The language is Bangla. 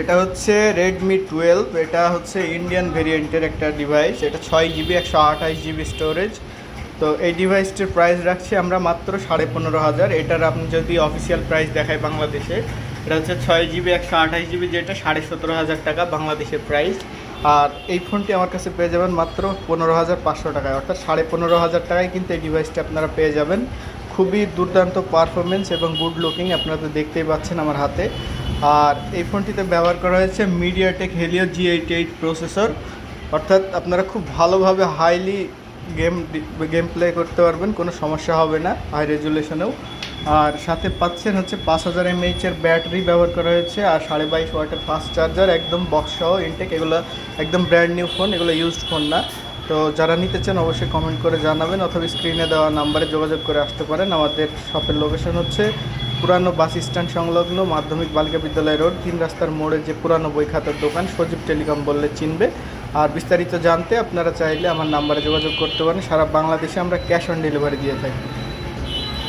এটা হচ্ছে Redmi 12। এটা হচ্ছে ইন্ডিয়ান ভেরিয়েন্টের একটা ডিভাইস। এটা 6 জিবি 128 জিবি স্টোরেজ। তো এই ডিভাইসটির প্রাইস রাখছি আমরা মাত্র 15,500। এটার আপনি যদি অফিসিয়াল প্রাইস দেখায় বাংলাদেশে, এটা হচ্ছে 6 জিবি 128 জিবি, যেটা 17,500 টাকা বাংলাদেশের প্রাইস। আর এই ফোনটি আমার কাছে পেয়ে যাবেন মাত্র 15,500 টাকায়, অর্থাৎ 15,500 টাকায় কিন্তু এই ডিভাইসটি আপনারা পেয়ে যাবেন। খুবই দুর্দান্ত পারফরমেন্স এবং গুড লুকিং, আপনারা তো দেখতেই পাচ্ছেন আমার হাতে। আর এই ফোনটিতে ব্যবহার করা হয়েছে মিডিয়াটেক হেলিও G88 প্রসেসর, অর্থাৎ আপনারা খুব ভালোভাবে হাইলি গেম প্লে করতে পারবেন, কোনো সমস্যা হবে না হাই রেজুলেশনেও। আর সাথে পাচ্ছেন হচ্ছে 5000 mAh-এর ব্যাটারি ব্যবহার করা হয়েছে, আর 22.5 ওয়াটের ফাস্ট চার্জার, একদম বক্স সহ ইনটেক। এগুলো একদম ব্র্যান্ড নিউ ফোন, এগুলো ইউজড ফোন না। তো যারা নিতে চান অবশ্যই কমেন্ট করে জানাবেন, অথবা স্ক্রিনে দেওয়া নাম্বারে যোগাযোগ করে আসতে পারেন। আমাদের শপের লোকেশন হচ্ছে পুরানো বাস স্ট্যান্ড সংলগ্ন মাধ্যমিক বালিকা বিদ্যালয় রোড, 3 রাস্তার মোড়ে যে পুরানো বই খাতার দোকান, সজীব টেলিকম বললে চিনবে। আর বিস্তারিত জানতে আপনারা চাইলে আমার নাম্বারে যোগাযোগ করতে পারেন। সারা বাংলাদেশে আমরা ক্যাশ অন ডেলিভারি দিয়ে থাকি।